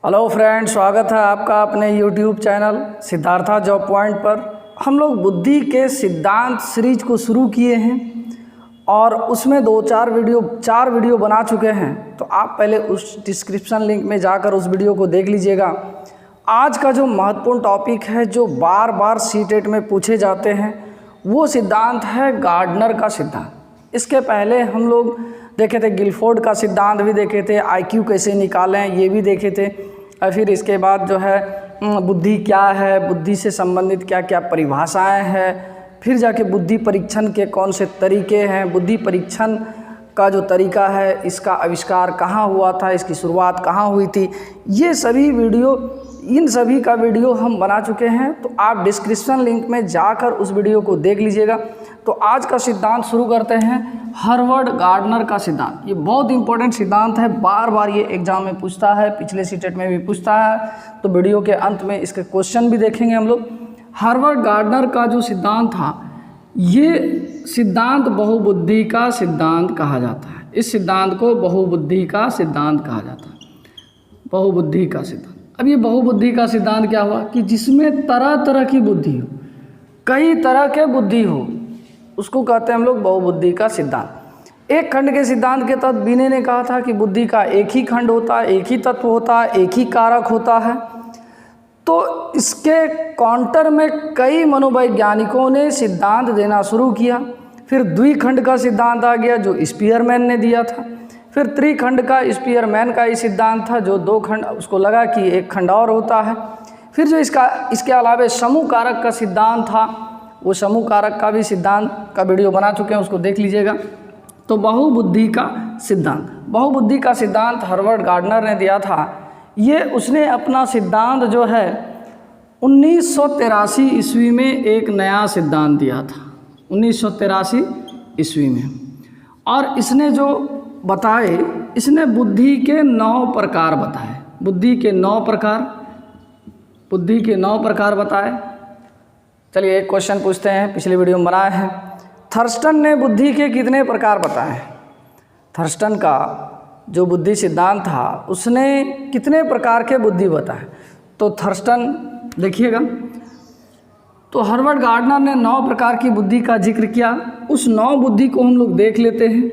Hello friend, स्वागत है आपका अपने YouTube channel Siddhartha job point पर। हम लोग बुद्धि के सिद्धांत सीरीज को शुरू किए हैं और उसमें चार वीडियो बना चुके हैं। तो आप पहले उस डिस्क्रिप्शन लिंक में जाकर उस वीडियो को देख लीजिएगा। आज का जो महत्वपूर्ण टॉपिक है, जो बार बार सीटेट में पूछे जाते हैं, वो सिद्धांत है गार्डनर का सिद्धांत। इसके पहले हम लोग देखे थे गिलफोर्ड का सिद्धांत भी देखे थे, आईक्यू कैसे निकालें ये भी देखे थे। और फिर इसके बाद जो है बुद्धि क्या है, बुद्धि से संबंधित क्या क्या परिभाषाएं हैं, फिर जाके बुद्धि परीक्षण के कौन से तरीके हैं, बुद्धि परीक्षण का जो तरीका है इसका आविष्कार कहाँ हुआ था, इसकी शुरुआत कहाँ हुई थी, ये सभी वीडियो, इन सभी का वीडियो हम बना चुके हैं। तो आप डिस्क्रिप्शन लिंक में जाकर उस वीडियो को देख लीजिएगा। तो आज का सिद्धांत शुरू करते हैं, हार्वर्ड गार्डनर का सिद्धांत। ये बहुत इंपॉर्टेंट सिद्धांत है, बार बार ये एग्जाम में पूछता है, पिछले सीटेट में भी पूछता है। तो वीडियो के अंत में इसके क्वेश्चन भी देखेंगे हम लोग। हार्वर्ड गार्डनर का जो सिद्धांत था, ये सिद्धांत बहुबुद्धि का सिद्धांत कहा जाता है। इस सिद्धांत को बहुबुद्धि का सिद्धांत कहा जाता है, बहुबुद्धि का सिद्धांत। अब ये बहुबुद्धि का सिद्धांत क्या हुआ कि जिसमें तरह तरह की बुद्धि हो, कई तरह के बुद्धि हो, उसको कहते हैं हम लोग बहुबुद्धि का सिद्धांत। एक खंड के सिद्धांत के तहत बीने ने कहा था कि बुद्धि का एक ही खंड होता है, एक ही तत्व होता है, एक ही कारक होता है। तो इसके काउंटर में कई मनोवैज्ञानिकों ने सिद्धांत देना शुरू किया। फिर द्विखंड का सिद्धांत आ गया जो स्पीयरमैन ने दिया था। फिर त्रिखंड का स्पीयरमैन का ही सिद्धांत था, जो दो खंड, उसको लगा कि एक खंड और होता है। फिर जो इसके अलावा समूह कारक का सिद्धांत था, वो समूह कारक का भी सिद्धांत का वीडियो बना चुके हैं, उसको देख लीजिएगा। तो बहुबुद्धि का सिद्धांत, बहुबुद्धि का सिद्धांत हार्वर्ड गार्डनर ने दिया था। ये उसने अपना सिद्धांत जो है 1983 ईस्वी में एक नया सिद्धांत दिया था, 1983 ईस्वी में। और इसने जो बताए, इसने बुद्धि के 9 प्रकार बताए, बुद्धि के 9 प्रकार बताए। चलिए एक क्वेश्चन पूछते हैं, पिछले वीडियो में बनाए हैं। थर्स्टन ने बुद्धि के कितने प्रकार बताए? थर्स्टन का जो बुद्धि सिद्धांत था, उसने कितने प्रकार के बुद्धि बताए? तो थर्स्टन देखिएगा, तो हार्वर्ड गार्डनर ने 9 प्रकार की बुद्धि का जिक्र किया। उस 9 बुद्धि को हम लोग देख लेते हैं,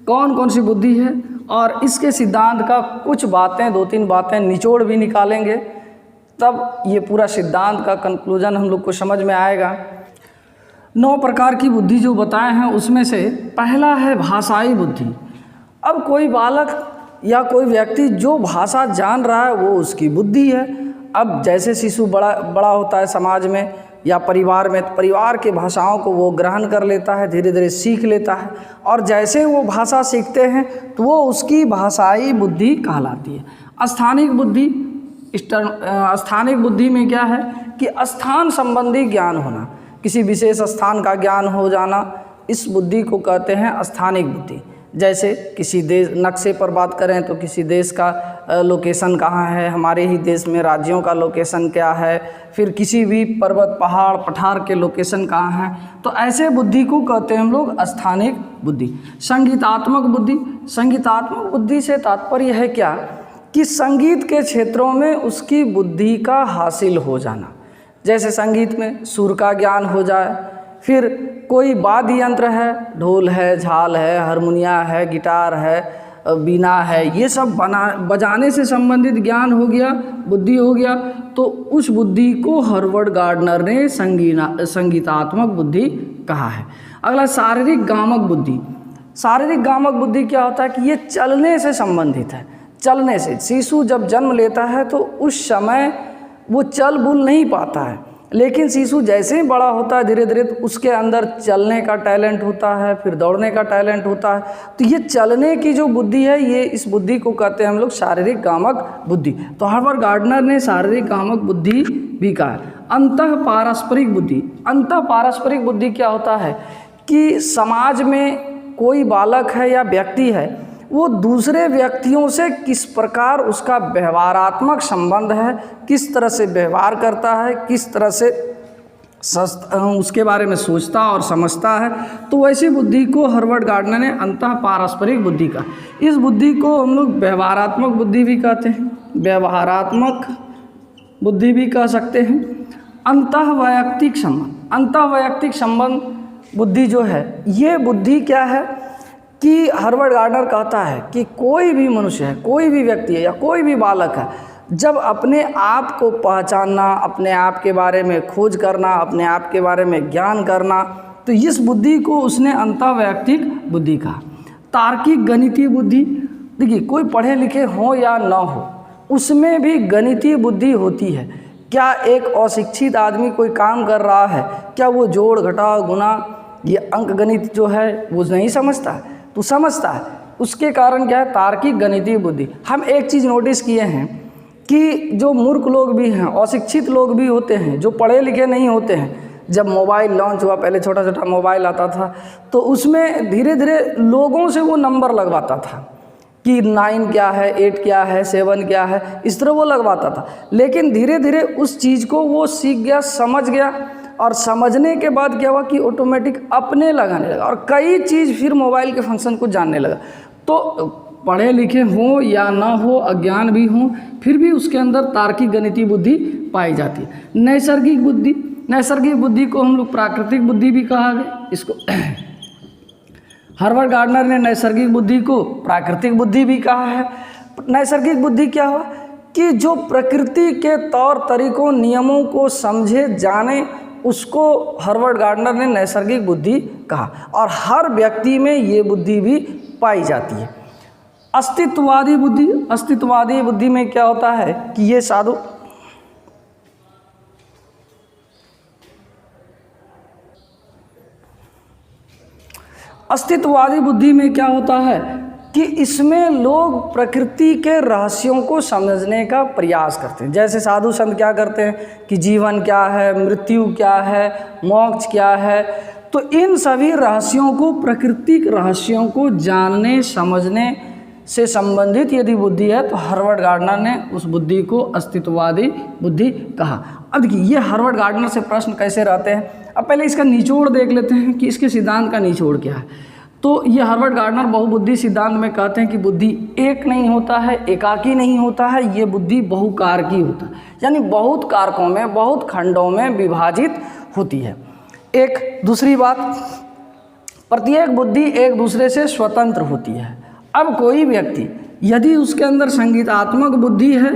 कौन कौन सी बुद्धि है, और इसके सिद्धांत का कुछ बातें, 2-3 बातें निचोड़ भी निकालेंगे, तब ये पूरा सिद्धांत का कंक्लूजन हम लोग को समझ में आएगा। 9 प्रकार की बुद्धि जो बताए हैं, उसमें से पहला है भाषाई बुद्धि। अब कोई बालक या कोई व्यक्ति जो भाषा जान रहा है, वो उसकी बुद्धि है। अब जैसे शिशु बड़ा होता है समाज में या परिवार में, तो परिवार के भाषाओं को वो ग्रहण कर लेता है, धीरे धीरे सीख लेता है, और जैसे वो भाषा सीखते हैं तो वो उसकी भाषाई बुद्धि कहलाती है। स्थानिक बुद्धि, स्थानिक बुद्धि में क्या है कि स्थान संबंधी ज्ञान होना, किसी विशेष स्थान का ज्ञान हो जाना, इस बुद्धि को कहते हैं स्थानिक बुद्धि। जैसे किसी देश, नक्शे पर बात करें तो किसी देश का लोकेशन कहाँ है, हमारे ही देश में राज्यों का लोकेशन क्या है, फिर किसी भी पर्वत, पहाड़, पठार के लोकेशन कहाँ हैं, तो ऐसे बुद्धि को कहते हैं हम लोग स्थानिक बुद्धि। संगीतात्मक बुद्धि, संगीतात्मक बुद्धि से तात्पर्य है क्या कि संगीत के क्षेत्रों में उसकी बुद्धि का हासिल हो जाना। जैसे संगीत में सुर का ज्ञान हो जाए, फिर कोई वाद्य यंत्र है, ढोल है, झाल है, हारमोनिया है, गिटार है, बीना है, ये सब बजाने से संबंधित ज्ञान हो गया, बुद्धि हो गया। तो उस बुद्धि को हार्वर्ड गार्डनर ने संगीतात्मक बुद्धि कहा है। अगला शारीरिक गामक बुद्धि। शारीरिक गामक बुद्धि क्या होता है कि ये चलने से संबंधित है। चलने से, शिशु जब जन्म लेता है तो उस समय वो चल बुल नहीं पाता है, लेकिन शिशु जैसे ही बड़ा होता है, धीरे धीरे तो उसके अंदर चलने का टैलेंट होता है, फिर दौड़ने का टैलेंट होता है। तो ये चलने की जो बुद्धि है, ये इस बुद्धि को कहते हैं हम लोग शारीरिक गामक बुद्धि। तो हार्वर्ड गार्डनर ने शारीरिक गामक बुद्धि भी कहा। अंतः पारस्परिक बुद्धि, अंतः पारस्परिक बुद्धि क्या होता है कि समाज में कोई बालक है या व्यक्ति है, वो दूसरे व्यक्तियों से किस प्रकार उसका व्यवहारात्मक संबंध है, किस तरह से व्यवहार करता है, किस तरह से उसके बारे में सोचता और समझता है। तो वैसी बुद्धि को हार्वर्ड गार्डनर ने अंतः पारस्परिक बुद्धि का। इस बुद्धि को हम लोग व्यवहारात्मक बुद्धि भी कहते हैं, व्यवहारात्मक बुद्धि भी कह सकते हैं। अंतःवैयक्तिक संबंध, अंतःवैयक्तिक संबंध बुद्धि जो है, ये बुद्धि क्या है कि हार्वर्ड गार्डनर कहता है कि कोई भी मनुष्य है, कोई भी व्यक्ति है या कोई भी बालक है, जब अपने आप को पहचानना, अपने आप के बारे में खोज करना, अपने आप के बारे में ज्ञान करना, तो इस बुद्धि को उसने अंतःवैयक्तिक बुद्धि कहा। तार्किक गणितीय बुद्धि, देखिए कोई पढ़े लिखे हो या ना हो, उसमें भी गणितीय बुद्धि होती है। क्या एक अशिक्षित आदमी कोई काम कर रहा है, क्या वो जोड़ घटाव गुणा ये अंक गणित जो है वो नहीं समझता है? तो समझता है। उसके कारण क्या है? तार्किक गणितीय बुद्धि। हम एक चीज़ नोटिस किए हैं कि जो मूर्ख लोग भी हैं, अशिक्षित लोग भी होते हैं, जो पढ़े लिखे नहीं होते हैं, जब मोबाइल लॉन्च हुआ, पहले छोटा छोटा मोबाइल आता था, तो उसमें धीरे धीरे लोगों से वो नंबर लगवाता था कि 9 क्या है, 8 क्या है, 7 क्या है, इस तरह वो लगवाता था। लेकिन धीरे धीरे उस चीज़ को वो सीख गया, समझ गया, और समझने के बाद क्या हुआ कि ऑटोमेटिक अपने लगाने लगा और कई चीज़ फिर मोबाइल के फंक्शन को जानने लगा। तो पढ़े लिखे हों या ना हो, अज्ञान भी हों, फिर भी उसके अंदर तार्किक गणितीय बुद्धि पाई जाती है। नैसर्गिक बुद्धि, नैसर्गिक बुद्धि को हम लोग प्राकृतिक बुद्धि भी कहा गया। इसको हार्वर्ड गार्डनर ने नैसर्गिक बुद्धि को प्राकृतिक बुद्धि भी कहा है। नैसर्गिक बुद्धि क्या हुआ कि जो प्रकृति के तौर तरीकों, नियमों को समझे जाने, उसको हार्वर्ड गार्डनर ने नैसर्गिक बुद्धि कहा। और हर व्यक्ति में ये बुद्धि भी पाई जाती है। अस्तित्ववादी बुद्धि, अस्तित्ववादी बुद्धि में क्या होता है कि ये साधु अस्तित्ववादी बुद्धि में क्या होता है कि इसमें लोग प्रकृति के रहस्यों को समझने का प्रयास करते हैं। जैसे साधु संत क्या करते हैं कि जीवन क्या है, मृत्यु क्या है, मोक्ष क्या है, तो इन सभी रहस्यों को, प्राकृतिक रहस्यों को जानने समझने से संबंधित यदि बुद्धि है तो हार्वर्ड गार्डनर ने उस बुद्धि को अस्तित्ववादी बुद्धि कहा। अब देखिए ये हार्वर्ड गार्डनर से प्रश्न कैसे रहते हैं। अब पहले इसका निचोड़ देख लेते हैं कि इसके सिद्धांत का निचोड़ क्या है। तो ये हार्वर्ड गार्डनर बहुबुद्धि सिद्धांत में कहते हैं कि बुद्धि एक नहीं होता है, एकाकी नहीं होता है, ये बुद्धि बहुकारकी होता है, यानी बहुत कारकों में, बहुत खंडों में विभाजित होती है। एक दूसरी बात, प्रत्येक बुद्धि एक दूसरे से स्वतंत्र होती है। अब कोई व्यक्ति यदि उसके अंदर संगीतात्मक बुद्धि है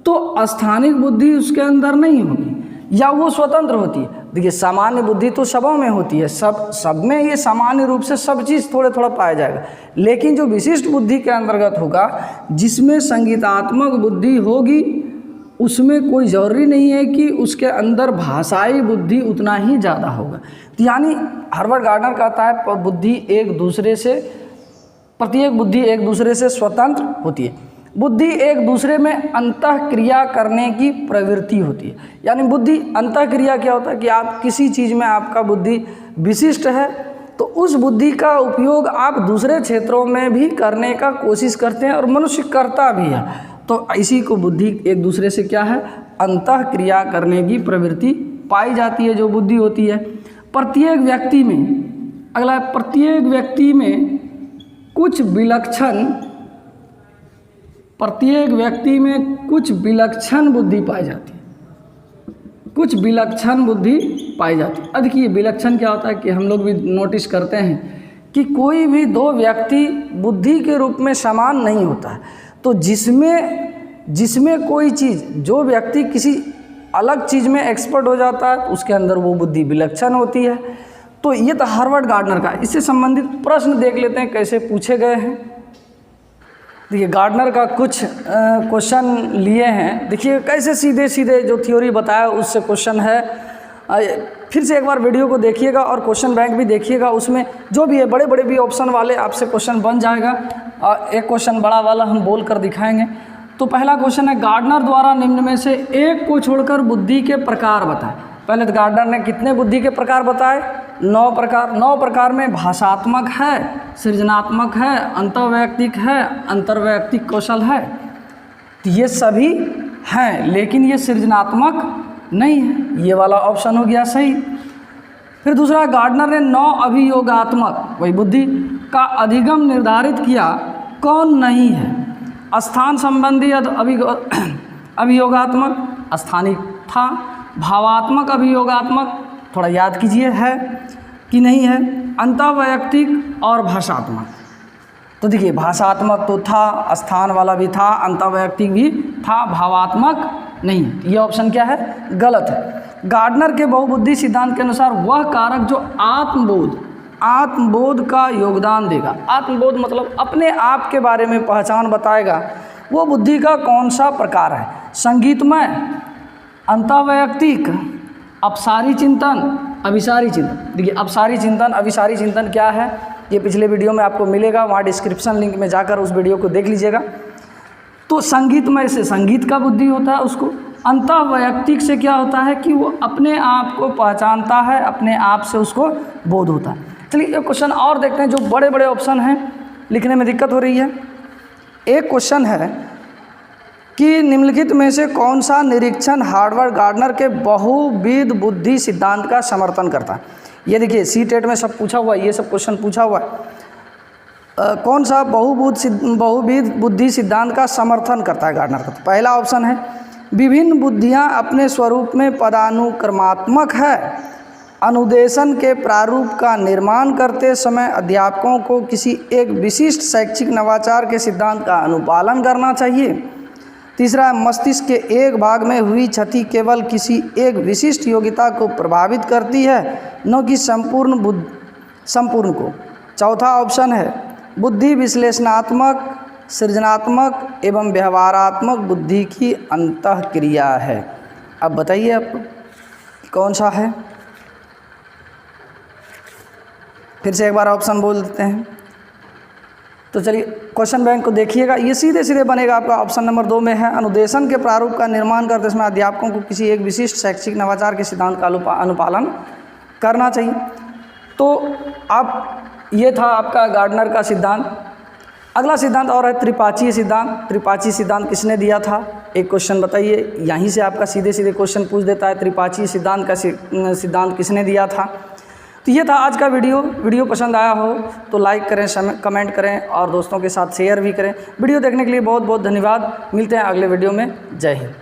तो स्थानिक बुद्धि उसके अंदर नहीं होगी या वो स्वतंत्र होती है। देखिए सामान्य बुद्धि तो सबों में होती है, सब में ये सामान्य रूप से सब चीज़ थोड़ा थोड़ा पाया जाएगा। लेकिन जो विशिष्ट बुद्धि के अंतर्गत होगा, जिसमें संगीतात्मक बुद्धि होगी, उसमें कोई ज़रूरी नहीं है कि उसके अंदर भाषाई बुद्धि उतना ही ज़्यादा होगा। यानी हार्वर्ड गार्डनर कहता है बुद्धि एक दूसरे से, प्रत्येक बुद्धि एक दूसरे से स्वतंत्र होती है। बुद्धि एक दूसरे में अंतःक्रिया करने की प्रवृत्ति होती है। यानी बुद्धि अंतःक्रिया क्या होता है कि आप किसी चीज़ में आपका बुद्धि विशिष्ट है तो उस बुद्धि का उपयोग आप दूसरे क्षेत्रों में भी करने का कोशिश करते हैं और मनुष्य करता भी है। तो इसी को बुद्धि एक दूसरे से क्या है, अंतःक्रिया करने की प्रवृत्ति पाई जाती है जो बुद्धि होती है। प्रत्येक व्यक्ति में, अगला, प्रत्येक व्यक्ति में कुछ विलक्षण, प्रत्येक व्यक्ति में कुछ विलक्षण बुद्धि पाई जाती है, कुछ विलक्षण बुद्धि पाई जाती है। अब देखिए विलक्षण क्या होता है कि हम लोग भी नोटिस करते हैं कि कोई भी दो व्यक्ति बुद्धि के रूप में समान नहीं होता है। तो जिसमें कोई चीज़, जो व्यक्ति किसी अलग चीज़ में एक्सपर्ट हो जाता है तो उसके अंदर वो बुद्धि विलक्षण होती है। तो ये तो हार्वर्ड गार्डनर का। इससे संबंधित प्रश्न देख लेते हैं कैसे पूछे गए हैं। देखिए गार्डनर का कुछ क्वेश्चन लिए हैं। देखिए कैसे सीधे सीधे जो थ्योरी बताया उससे क्वेश्चन है। फिर से एक बार वीडियो को देखिएगा और क्वेश्चन बैंक भी देखिएगा, उसमें जो भी है बड़े बड़े भी ऑप्शन वाले आपसे क्वेश्चन बन जाएगा। और एक क्वेश्चन बड़ा वाला हम बोल कर दिखाएंगे। तो पहला क्वेश्चन है, गार्डनर द्वारा निम्न में से एक को छोड़कर बुद्धि के प्रकार बताएं। पहले तो गार्डनर ने कितने बुद्धि के प्रकार बताए? 9 प्रकार। 9 प्रकार में भाषात्मक है, सृजनात्मक है, अंतर्वैयक्तिक है, अंतर्वैयक्तिक कौशल है। तो ये सभी हैं, लेकिन ये सृजनात्मक नहीं है। ये वाला ऑप्शन हो गया सही। फिर दूसरा, गार्डनर ने 9 अभियोगात्मक, वही बुद्धि का अधिगम निर्धारित किया, कौन नहीं है? स्थान संबंधी अभियोगात्मक, स्थानिक था। भावात्मक अभियोगात्मक, थोड़ा याद कीजिए है कि नहीं है। अंतःवैयक्तिक और भाषात्मक। तो देखिए भाषात्मक तो था, स्थान वाला भी था, अंतःवैयक्तिक भी था, भावात्मक नहीं। ये ऑप्शन क्या है? गलत है। गार्डनर के बहुबुद्धि सिद्धांत के अनुसार वह कारक जो आत्मबोध का योगदान देगा, आत्मबोध मतलब अपने आप के बारे में पहचान बताएगा, वो बुद्धि का कौन सा प्रकार है? संगीतमय, अंतःवैयक्तिक, अपसारी चिंतन, अभिसारी चिंतन। देखिए अपसारी चिंतन, अभिसारी चिंतन क्या है ये पिछले वीडियो में आपको मिलेगा, वहाँ डिस्क्रिप्शन लिंक में जाकर उस वीडियो को देख लीजिएगा। तो संगीतमय से संगीत का बुद्धि होता है उसको। अंतःवैयक्तिक से क्या होता है कि वो अपने आप को पहचानता है, अपने आप से उसको बोध होता है। चलिए एक क्वेश्चन और देखते हैं, जो बड़े बड़े ऑप्शन हैं लिखने में दिक्कत हो रही है। एक क्वेश्चन है कि निम्नलिखित में से कौन सा निरीक्षण हार्वर्ड गार्डनर के बहुविध बुद्धि सिद्धांत का समर्थन करता है? ये देखिए सीटेट में सब पूछा हुआ है, ये सब क्वेश्चन पूछा हुआ है। कौन सा बहुविध बुद्धि सिद्धांत का समर्थन करता है गार्डनर का? तो पहला ऑप्शन है विभिन्न बुद्धियां अपने स्वरूप में पदानुक्रमात्मक है। अनुदेशन के प्रारूप का निर्माण करते समय अध्यापकों को किसी एक विशिष्ट शैक्षिक नवाचार के सिद्धांत का अनुपालन करना चाहिए। तीसरा है मस्तिष्क के एक भाग में हुई क्षति केवल किसी एक विशिष्ट योग्यता को प्रभावित करती है, न कि संपूर्ण को। चौथा ऑप्शन है बुद्धि विश्लेषणात्मक, सृजनात्मक एवं व्यवहारात्मक बुद्धि की अंतःक्रिया है। अब बताइए आप कौन सा है? फिर से एक बार ऑप्शन बोल देते हैं। तो चलिए क्वेश्चन बैंक को देखिएगा, ये सीधे सीधे बनेगा आपका। ऑप्शन नंबर 2 में है अनुदेशन के प्रारूप का निर्माण करते समय अध्यापकों को किसी एक विशिष्ट शैक्षिक नवाचार के सिद्धांत का अनुपालन करना चाहिए। तो अब ये था आपका गार्डनर का सिद्धांत। अगला सिद्धांत और है त्रिपाचीय सिद्धांत। त्रिपाचीय सिद्धांत किसने दिया था? एक क्वेश्चन बताइए, यहीं से आपका सीधे सीधे क्वेश्चन पूछ देता है, त्रिपाचीय सिद्धांत का सिद्धांत किसने दिया था? तो ये था आज का वीडियो पसंद आया हो तो लाइक करें, कमेंट करें और दोस्तों के साथ शेयर भी करें। वीडियो देखने के लिए बहुत बहुत धन्यवाद। मिलते हैं अगले वीडियो में। जय हिंद।